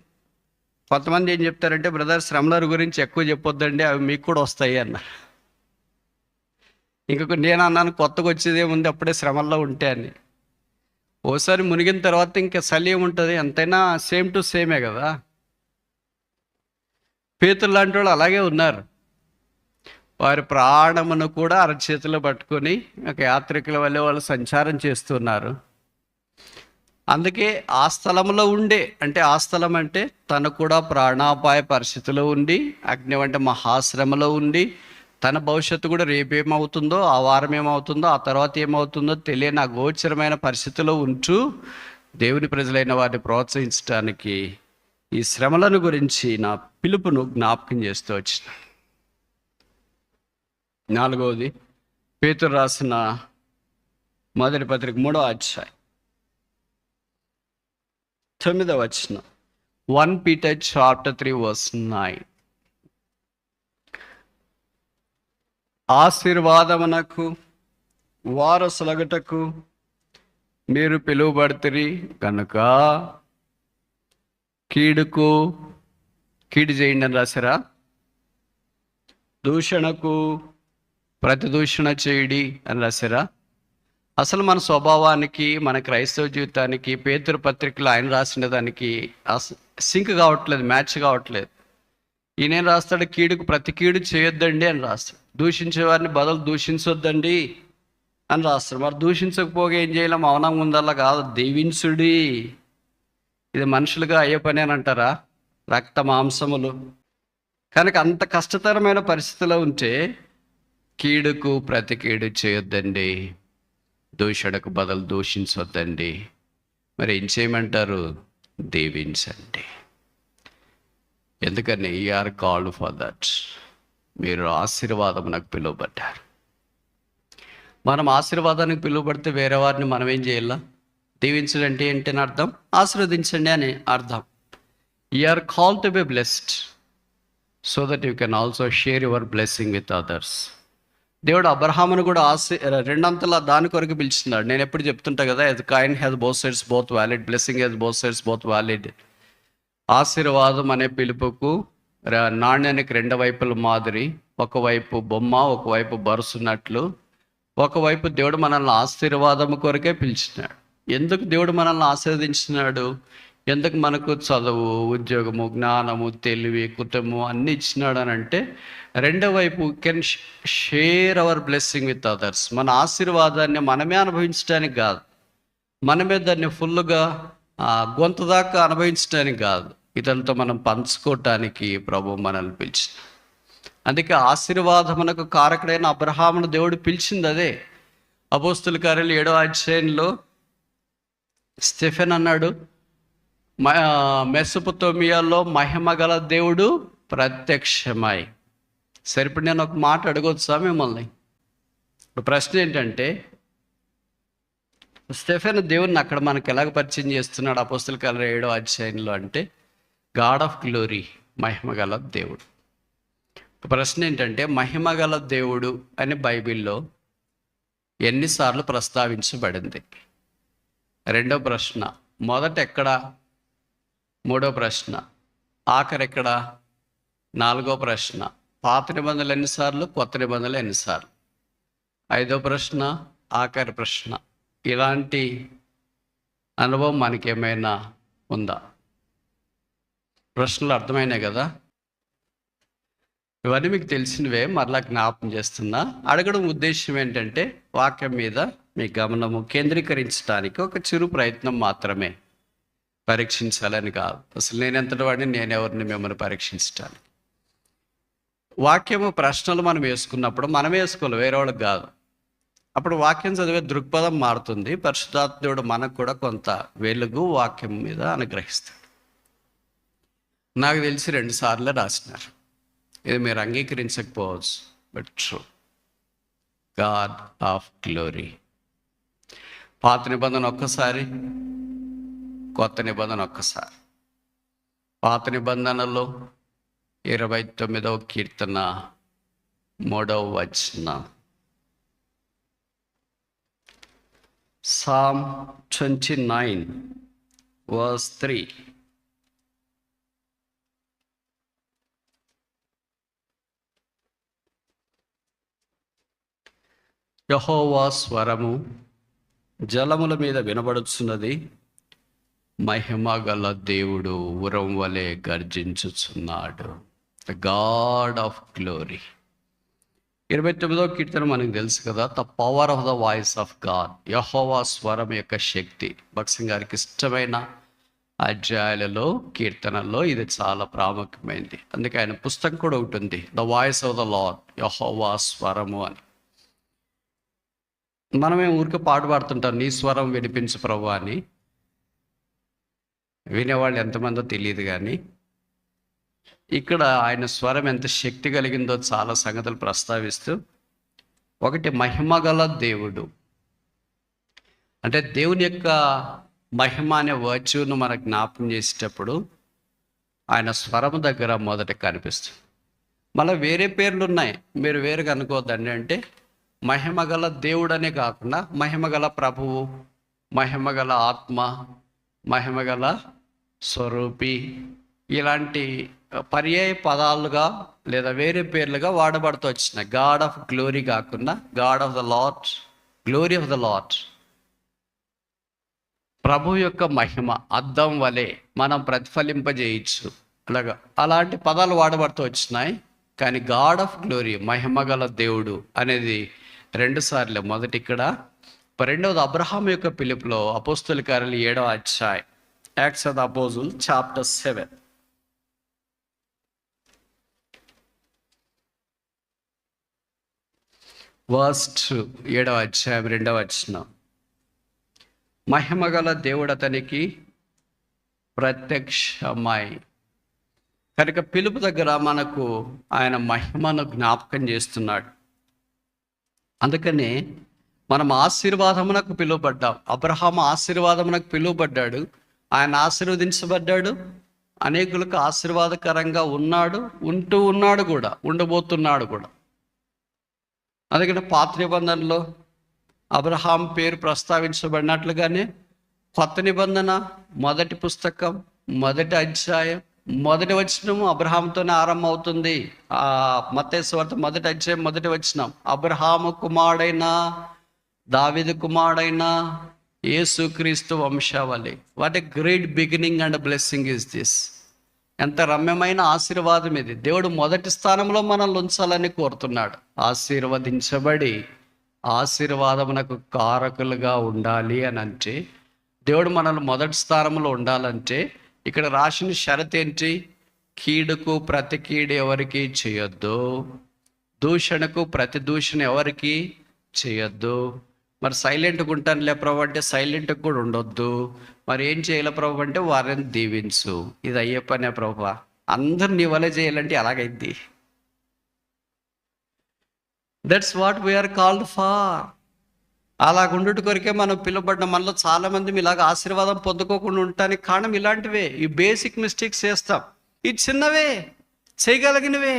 కొంతమంది ఏం చెప్తారంటే, బ్రదర్ శ్రమల గురించి ఎక్కువ చెప్పొద్దండి, అవి మీకు కూడా వస్తాయి అన్నారు. ఇంకొక నేను అన్నాను, కొత్తగా వచ్చేదేముంది అప్పుడే శ్రమల్లో ఉంటే అని. ఓసారి మునిగిన తర్వాత ఇంకా చలి ఏముంటుంది, ఎంతైనా సేమ్ టు సేమే కదా. పేతురు లాంటి వాళ్ళు అలాగే ఉన్నారు. వారి ప్రాణమును కూడా అరచేతిలో పట్టుకొని ఒక యాత్రికుల వల్లే వాళ్ళు సంచారం చేస్తున్నారు. అందుకే ఆ స్థలంలో ఉండే, అంటే ఆ స్థలం అంటే తను కూడా ప్రాణాపాయ పరిస్థితిలో ఉండి, అగ్ని వంటి మహాశ్రమలో ఉండి, తన భవిష్యత్తు కూడా రేపేమవుతుందో, ఆ వారం ఏమవుతుందో, ఆ తర్వాత ఏమవుతుందో తెలియని ఆ గోచరమైన పరిస్థితిలో ఉంటూ దేవుని ప్రజలైన వారిని ప్రోత్సహించడానికి ఈ శ్రమలను గురించి నా పిలుపును జ్ఞాపకం చేస్తూ వచ్చిన. 4వది, పేతురు రాసిన మొదటి పత్రిక 3వ అధ్యాయం 9వ వచనం. 1 Peter chapter 3 verse 9. ఆశీర్వాదమునకు వారసులగుటకు మీరు పిలువబడితిరి కనుక కీడు చేయండి అని రాశారా? దూషణకు ప్రతిదూషణ చేయడి అని రాశారా? అసలు మన స్వభావానికి, మన క్రైస్తవ జీవితానికి పేతురు పత్రికలు ఆయన రాసిన దానికి సింక్ కావట్లేదు, మ్యాచ్ కావట్లేదు. ఈయనేం రాస్తాడు? ప్రతి కీడు చేయొద్దండి అని రాస్తాడు. దూషించే వారిని బదులు దూషించొద్దండి అని రాస్తాడు. మరి దూషించకపోగా ఏం చేయాలి? మౌనంగా ఉందల్లా కాదు, దీవించుడి. ఇది మనుషులుగా అయ్యే పని అని అంటారా? రక్త మాంసములు. కనుక అంత కష్టతరమైన పరిస్థితిలో ఉంటే కీడుకు ప్రతి కీడు చేయొద్దండి, దూషణకు బదులు దూషించొద్దండి. మరి ఏం చేయమంటారు? దీవించండి. ఎందుకని? Are called for that. మీరు ఆశీర్వాదం నాకు పిలువబడ్డారు. మనం ఆశీర్వాదానికి పిలువబడితే వేరే వారిని మనం ఏం చేయాలా? దీవించడం అంటే ఏంటని అర్థం? ఆశీర్వదించండి అని అర్థం. Are called to be blessed so that you can also share your blessing with others. దేవుడు అబ్రహామును కూడా రెండంతలా దాని కొరకు పిలిచినాడు. నేను ఎప్పుడు చెప్తుంటా కదా, as coin has both sides both valid, blessing has both sides both valid. ఆశీర్వాదం అనే పిలుపుకు నాణ్యానికి రెండు వైపుల మాదిరి, ఒకవైపు బొమ్మ, ఒకవైపు బరుసున్నట్లు, ఒకవైపు దేవుడు మనల్ని ఆశీర్వాదం కొరకే పిలిచినాడు. ఎందుకు దేవుడు మనల్ని ఆశీర్వదించినాడు? ఎందుకు మనకు చదువు, ఉద్యోగము, జ్ఞానము, తెలివి, కుటుంబం అన్నీ ఇచ్చినాడు అని అంటే, రెండో వైపు can share our blessing with others. మన ఆశీర్వాదాన్ని మనమే అనుభవించడానికి కాదు, మనమే దాన్ని ఫుల్గా గొంతు దాకా అనుభవించడానికి కాదు, ఇదంతా మనం పంచుకోవటానికి ప్రభు మనల్ని పిలిచిన. అందుకే ఆశీర్వాదమునకు కారకుడైన అబ్రహామును దేవుడు పిలిచింది అదే. అపోస్తుల కార్యాలు 7వ అధ్యాయంలో స్టెఫెన్ అన్నాడు, మెసొపొతేమియాలో మహిమ గల దేవుడు ప్రత్యక్షమై. సరే, ఇప్పుడు నేను ఒక మాట అడగొచ్చా మిమ్మల్ని? ఇప్పుడు ప్రశ్న ఏంటంటే, స్టెఫెన్ దేవుడిని అక్కడ మనకు ఎలాగ పరిచయం చేస్తున్నాడు అపోస్తుల కార్యాలు 7వ అధ్యాయంలో అంటే, గాడ్ ఆఫ్ గ్లోరీ, మహిమ గల దేవుడు. ప్రశ్న ఏంటంటే, మహిమ గల దేవుడు అని బైబిల్లో ఎన్నిసార్లు ప్రస్తావించబడింది? రెండో ప్రశ్న, మొదట ఎక్కడ? మూడో ప్రశ్న, ఆఖరెక్కడ? నాలుగో ప్రశ్న, పాత నిబంధనలు ఎన్నిసార్లు, కొత్త నిబంధనలు ఎన్నిసార్లు? ఐదో ప్రశ్న, ఆఖరి ప్రశ్న. ఇలాంటి అనుభవం మనకేమైనా ఉందా? ప్రశ్నలు అర్థమైనాయి కదా? ఇవన్నీ మీకు తెలిసినవే, మరలా జ్ఞాపకం చేస్తున్నా. అడగడం ఉద్దేశం ఏంటంటే, వాక్యం మీద మీ గమనము కేంద్రీకరించడానికి ఒక చిరు ప్రయత్నం మాత్రమే, పరీక్షించాలని కాదు. అసలు నేనెంతటి వాడిని, నేనెవరిని మిమ్మల్ని పరీక్షించడానికి. వాక్యము ప్రశ్నలు మనం వేసుకున్నప్పుడు మనం వేసుకోవాలి, వేరే వాళ్ళకి కాదు. అప్పుడు వాక్యం చదివే దృక్పథం మారుతుంది. పరిశుద్ధాత్ముడు మనకు కూడా కొంత వెలుగు వాక్యం మీద అనుగ్రహిస్తాడు. నాకు తెలిసి 2 సార్లు రాసినారు. ఇది మీరు అంగీకరించకపోవచ్చు, but true. God of glory. పాత నిబంధన ఒక్కసారి, కొత్త నిబంధన ఒక్కసారి. పాత నిబంధనలో 29వ కీర్తన 3వ వచనం. Psalm 29 verse 3. యెహోవా స్వరము జలముల మీద వినబడుచున్నది, మహిమ గల దేవుడు ఉరం వలె గర్జించుచున్నాడు. The God of glory. 29వ కీర్తన మనకు తెలుసు కదా, the power of the voice of God, యెహోవా స్వరం యొక్క శక్తి. భక్సింగ్ గారికి ఇష్టమైన అధ్యాయాలలో, కీర్తనల్లో ఇది చాలా ప్రాముఖ్యమైనది. అందుకే ఆయన పుస్తకం కూడా ఉంటుంది, the voice of the Lord, యెహోవా స్వరము అని. మనమే ఊరికే పాట పాడుతుంటాం, నీ స్వరం వినిపించు ప్రభు అని. వినేవాళ్ళు ఎంతమందో తెలియదు, కానీ ఇక్కడ ఆయన స్వరం ఎంత శక్తి కలిగిందో చాలా సంగతులు ప్రస్తావిస్తూ, ఒకటి మహిమగల దేవుడు అంటే దేవుని యొక్క మహిమ అనే వర్చును మనకు జ్ఞాపకం చేసేటప్పుడు ఆయన స్వరం దగ్గర మొదట కనిపిస్తుంది. మళ్ళీ వేరే పేర్లు ఉన్నాయి, మీరు వేరుగా అనుకోవద్దండి. అంటే మహిమగల దేవుడనే కాకుండా మహిమగల ప్రభువు, మహిమగల ఆత్మ, మహిమగల స్వరూపి, ఇలాంటి పర్యాయ పదాలుగా లేదా వేరే పేర్లుగా వాడబడుతూ వచ్చినాయి. గాడ్ ఆఫ్ గ్లోరీ కాకుండా God of the Lord, glory of the Lord, ప్రభు యొక్క మహిమ అద్దం వలె మనం ప్రతిఫలింపజేయచ్చు, అలాంటి పదాలు వాడబడుతూ వచ్చినాయి. కానీ గాడ్ ఆఫ్ గ్లోరీ, మహిమగల దేవుడు అనేది 2 సార్లు. మొదటి ఇక్కడ, రెండవది అబ్రహాం యొక్క పిలుపులో అపోస్తుల కార్యాలు 7వ అధ్యాయం, acts of the apostle chapter 7 verse 2, 7వ అధ్యాయం 2వ వచనం. మహిమగల దేవుడు అతనికి ప్రత్యక్షమై. కనుక పిలుపు దగ్గర మనకు ఆయన మహిమను జ్ఞాపకం చేస్తున్నాడు. అందుకనే మనం ఆశీర్వాదమునకు పిలువబడ్డాం. అబ్రహాము ఆశీర్వాదమునకు పిలువబడ్డాడు, ఆయన ఆశీర్వదించబడ్డాడు, అనేకులకు ఆశీర్వాదకరంగా ఉన్నాడు, ఉన్నాడు కూడా, ఉండబోతున్నాడు కూడా. అందుకని పాత నిబంధనలో అబ్రహాం పేరు ప్రస్తావించబడినట్లుగానే కొత్త నిబంధన మొదటి పుస్తకం, మొదటి అధ్యాయం, మొదటి వచనము అబ్రహాంతోనే ఆరంభం అవుతుంది. మత్తయి సువార్త 1వ అధ్యాయం 1వ వచనం, అబ్రహాము కుమారుడైన దావీదు కుమారుడైన యేసుక్రీస్తు వంశావళి. What a great beginning and blessing is this. ఎంత రమ్యమైన ఆశీర్వాదం ఇది. దేవుడు మొదటి స్థానంలో మనల్ని ఉంచాలని కోరుతున్నాడు. ఆశీర్వదించబడి ఆశీర్వాదమునకు కారకులుగా ఉండాలి అని అంటే, దేవుడు మనల్ని మొదటి స్థానంలో ఉండాలంటే ఇక్కడ రాసిన షరత్ ఏంటి? కీడుకు ప్రతి కీడు ఎవరికి చేయొద్దు, దూషణకు ప్రతి దూషణ ఎవరికి చేయొద్దు. మరి సైలెంట్గా ఉంటానులే ప్రభు అంటే సైలెంట్గా కూడా ఉండొద్దు. మరి ఏం చేయాలి ప్రభు అంటే వారిని దీవించు. ఇది అయ్యే పనే ప్రభు, అందరు నీ వలె చేయాలంటే ఎలాగైంది? That's what we are called for. అలాగుండుట కొరికే మనం పిలువబడ్డ. మనలో చాలామంది ఇలాగ ఆశీర్వాదం పొందుకోకుండా ఉండటానికి కారణం ఇలాంటివే. ఈ బేసిక్ మిస్టేక్స్ చేస్తాం. ఈ చిన్నవే, చేయగలిగినవే,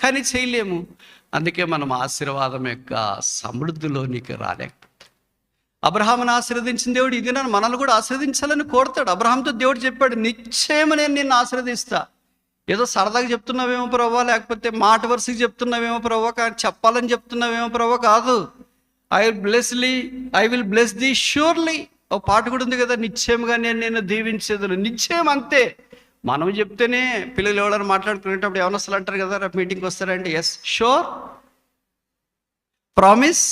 కానీ చేయలేము. అందుకే మనం ఆశీర్వాదం యొక్క సమృద్ధిలోనికి రాలేకపోతాం. అబ్రహామును ఆశీర్వదించిన దేవుడు ఇది మనల్ని కూడా ఆశీర్వదించాలని కోరుతాడు. అబ్రహాంతో దేవుడు చెప్పాడు, నిశ్చయం నేను నిన్ను ఆశీర్వదిస్తా. ఏదో సరదాగా చెప్తున్నావేమో ప్రభావ, లేకపోతే మాట వరుసకి చెప్తున్నావేమో ప్రభావ, కానీ చెప్పాలని చెప్తున్నావేమో ప్రభావ కాదు. I will bless thee surely. ఓ పాట కూడా ఉంది కదా, నిశ్చయంగా నేను దీవించేది. నిశ్చయం అంతే. మనం చెప్తేనే పిల్లలు ఎవరైనా మాట్లాడుకునేటప్పుడు ఏమన్నా అసలు అంటారు కదా, రేపు మీటింగ్కి వస్తారంటే ఎస్ షూర్, ప్రామిస్.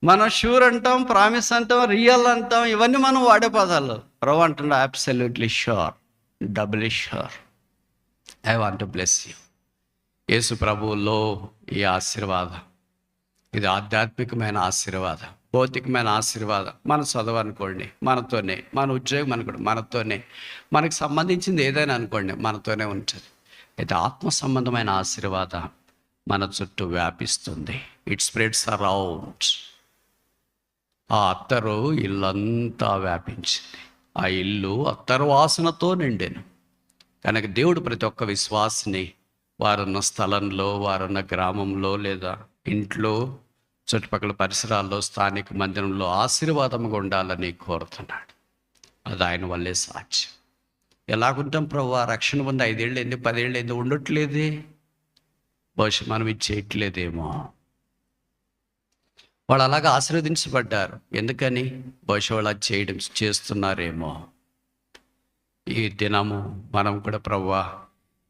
మనం షూర్ అంటాం, ప్రామిస్ అంటాం, రియల్ అంటాం, ఇవన్నీ మనం వాడే పదాలు. ప్రభు అంటున్నా absolutely sure, doubly sure, I want to bless you. యేసు ప్రభువులో ఈ ఆశీర్వాదం, ఇది ఆధ్యాత్మికమైన ఆశీర్వాదం, భౌతికమైన ఆశీర్వాదం. మన చదువు అనుకోండి మనతోనే, మన ఉద్యోగం అనుకోండి మనతోనే, మనకు సంబంధించింది ఏదైనా అనుకోండి మనతోనే ఉంటుంది. అయితే ఆత్మ సంబంధమైన ఆశీర్వాదం మన చుట్టూ వ్యాపిస్తుంది. It spreads around. ఆ అత్తరు ఇల్లంతా వ్యాపించింది. ఆ ఇల్లు అత్తరు వాసనతో నిండాను. కనుక దేవుడు ప్రతి ఒక్క విశ్వాసిని వారున్న స్థలంలో, వారున్న గ్రామంలో లేదా ఇంట్లో, చుట్టుపక్కల పరిసరాల్లో, స్థానిక మందిరంలో ఆశీర్వాదంగా ఉండాలని కోరుతున్నాడు. అది ఆయన వల్లే సాధ్యం. ఎలాగుంటాం ప్రభు? రక్షణ పొంది 5 ఏళ్ళు అయింది, 10 ఏళ్ళు అయింది, ఉండట్లేదే. బహుశా మనం ఇది చేయట్లేదేమో. వాళ్ళు అలాగా ఆశీర్వదించబడ్డారు. ఎందుకని? బహుశా వాళ్ళు అది చేస్తున్నారేమో. ఈ దినము మనం కూడా ప్రభువా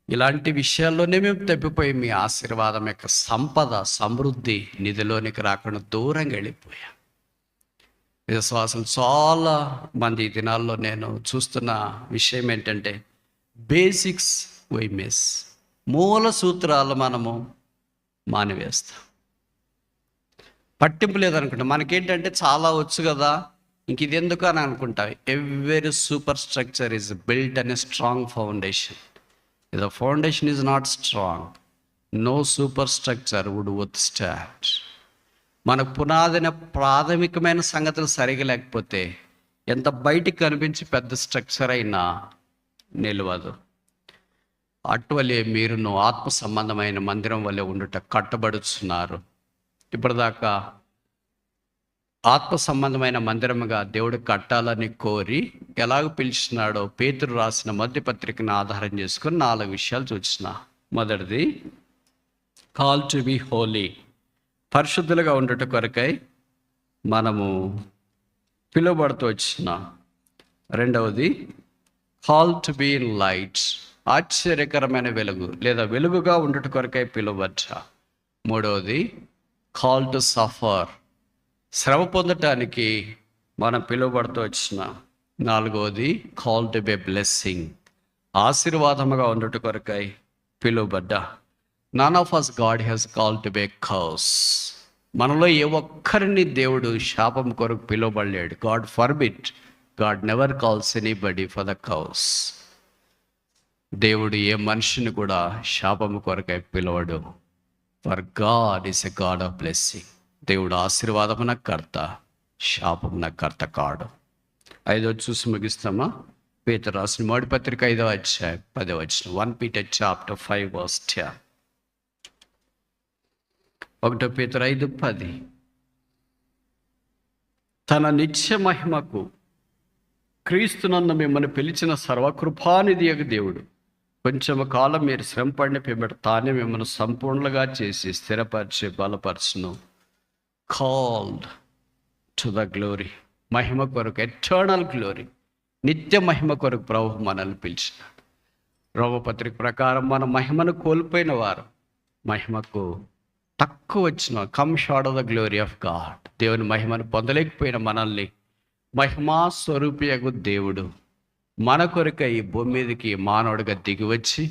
ఇలాంటి విషయాల్లోనే మేము తప్పిపోయి మీ ఆశీర్వాదం యొక్క సంపద సమృద్ధి నిధిలోనికి రాకుండా దూరంగా వెళ్ళిపోయాం. విశ్వాసులు చాలా మంది ఈ దినాల్లో నేను చూస్తున్న విషయం ఏంటంటే బేసిక్స్ వై మిస్, మూల సూత్రాలు మనము మానివేస్తాం. పట్టింపు లేదనుకుంటాం. మనకేంటంటే చాలా వచ్చు కదా, ఇంక ఇది ఎందుకు అని అనుకుంటాం. Every super structure is built an a strong foundation. If the foundation is not strong, no superstructure would withstand. మన పునాదిన ప్రాథమికమైన సంగతులు సరిగా లేకపోతే ఎంత బయటికి కనిపించి పెద్ద స్ట్రక్చర్ అయినా నిలవదు. అటువలే మీరును ఆత్మ సంబంధమైన మందిరం వల్లే ఉండుట కట్టబడుతున్నారు. ఇప్పటిదాకా ఆత్మ సంబంధమైన మందిరముగా దేవుడు కట్టాలని కోరి ఎలాగ పిలిచినాడో పేతురు రాసిన మొదటి పత్రికను ఆధారం చేసుకుని 4 విషయాలు చూసిన. మొదటిది, కాల్ టు బి హోలీ, పరిశుద్ధులుగా ఉండట కొరకై మనము పిలువబడుతూ వచ్చిన. రెండవది, call to be in light, ఆశ్చర్యకరమైన వెలుగు లేదా వెలుగుగా ఉండట కొరకై పిలువబడ్డ. మూడవది, కాల్ టు సఫర్, శ్రమ పొందటానికి మనం పిలువబడుతూ వచ్చిన. నాలుగవది, కాల్ టు బి బ్లెస్సింగ్, ఆశీర్వాదముగా ఉండట కొరకై పిలువబడ్డ. None of us God has call to be curse, మనలో ఏ ఒక్కరిని దేవుడు శాపం కొరకు పిలువబడలేడు. God forbid, God never calls anybody for the curse. దేవుడు ఏ మనిషిని కూడా శాపము కొరకై పిలవడు. For God is a God of blessing. దేవుడు ఆశీర్వాదమున కర్త, శాపమున కర్త కాడు. 5వ చూసి ముగిస్తామా? పేతురు రాసిన మొదటి పత్రిక 5వ అధ్యాయం 10వ వచనం. 1 Peter chapter 5 verse 10. 1 పేతురు 5:10. తన నిత్య మహిమకు క్రీస్తునందు మిమ్మల్ని పిలిచిన సర్వకృపానిధి యొక్క దేవుడు కొంచెం కాలం మీరు శ్రమ పడిన పిమ్మట తానే మిమ్మల్ని సంపూర్ణంగా చేసి స్థిరపరిచి బలపరచును. కాల్డ్ టు ద గ్లోరీ, మహిమ కొరకు, ఎటర్నల్ గ్లోరీ, నిత్య మహిమ కొరకు ప్రభు మనల్ని పిలిచినాడు. రోమపత్రిక ప్రకారం మన మహిమను కోల్పోయిన వారు, మహిమకు తక్కువ వచ్చిన, come short of the glory of God, దేవుని మహిమను పొందలేకపోయిన మనల్ని మహిమా స్వరూపియగు దేవుడు మన కొరకై ఈ భూమి మీదకి మానవుడిగా దిగివచ్చి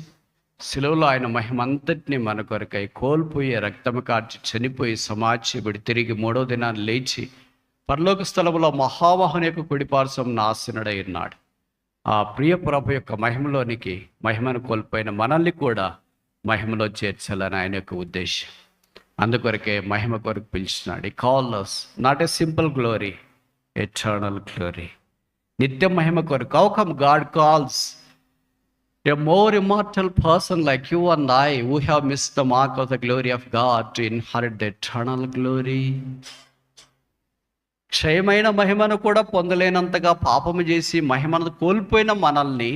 శిలువలో ఆయన మహిమ అంతటినీ మన కొరకై కోల్పోయి రక్తము కార్చి చనిపోయి సమాధించబడి తిరిగి 3వ దినాన్ని లేచి పరలోక స్థలములో మహామహుని యొక్క కుడిపార్శ్వం ఆసీనుడై ఉన్నాడు. ఆ ప్రియ ప్రభు యొక్క మహిమలోనికి మహిమను కోల్పోయిన మనల్ని కూడా మహిమలో చేర్చాలని ఆయన యొక్క ఉద్దేశం. అందుకొరకే మహిమ కొరకు పిలిచినాడు. ఈ call us not a simple glory, eternal glory, నిత్య మహిమ కొరకు. How come God calls a more immortal person like you and I, who have missed the mark of the glory of God, to inherit the eternal glory? క్షయమైన మహిమను కూడా పొందలేనంతగా పాపము చేసి మహిమను కోల్పోయిన మనల్ని,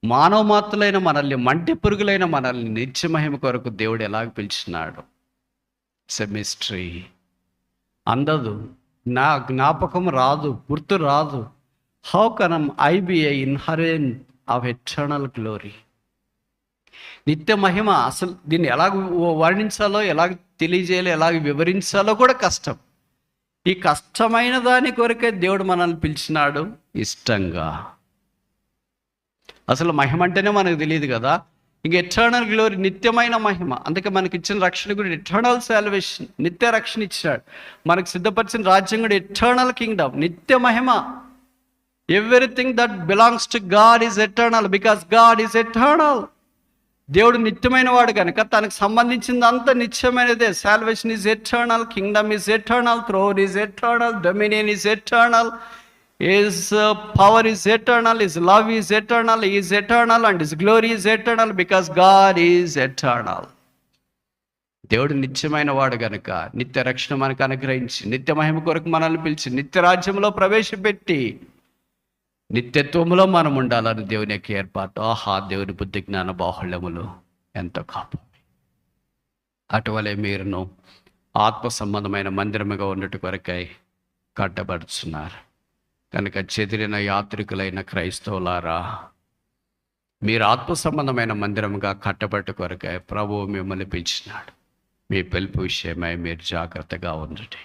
మానవ మాత్రులైన మనల్ని, మంటి పురుగులైన మనల్ని నిత్య మహిమ కొరకు దేవుడు ఎలాగ పిలిచినాడు. It's a mystery. అందదు, నా జ్ఞాపకం రాదు, గుర్తు రాదు. How can I be a inherent of eternal glory? నిత్య మహిమ అసలు దీన్ని ఎలాగ వర్ణించాలో, ఎలాగ తెలియజేయాలో, ఎలాగ వివరించాలో కూడా కష్టం. ఈ కష్టమైన దాని కొరకే దేవుడు మనల్ని పిలిచినాడు ఇష్టంగా. అసలు మహిమ అంటేనే మనకు తెలియదు కదా, ఇంక ఎటర్నల్ గ్లోరీ, నిత్యమైన మహిమ. అందుకే మనకి ఇచ్చిన రక్షణ కూడా ఎటర్నల్ సాల్వేషన్, నిత్య రక్షణ ఇచ్చాడు. మనకు సిద్ధపరిచిన రాజ్యం కూడా ఎటర్నల్ కింగ్డమ్, నిత్య మహిమ. Everything that belongs to God is eternal because God is eternal. దేవుడు నిత్యమైన వాడు కనుక తనకు సంబంధించింది అంతా నిత్యమైనదే. Salvation is eternal, kingdom is eternal, throne is eternal, dominion is eternal, his power is eternal, his love is eternal, he is eternal and his glory is eternal because God is eternal. దేవుడు నిత్యమైన వాడు కనుక నిత్య రక్షణ మనకు అనుగ్రహించి నిత్య మహిమ కొరకు మనల్ని పిలిచి నిత్య రాజ్యంలో ప్రవేశపెట్టి నిత్యత్వంలో మనం ఉండాలని దేవుని యొక్క ఏర్పాటు. ఆహా, దేవుని బుద్ధి జ్ఞాన బాహుళ్యములు ఎంతో కాపు. అటువలే మీరును ఆత్మ సంబంధమైన మందిరముగా ఉన్నట్టు కొరకై కట్టబడుచున్నారు. కనుక చెదిరిన యాత్రికులైన క్రైస్తవులారా, మీరు ఆత్మ సంబంధమైన మందిరముగా కట్టబట్టు కొరకై ప్రభువు మిమ్మల్ని పిలిచినాడు. మీ పిలుపు విషయమై మీరు జాగ్రత్తగా ఉండండి.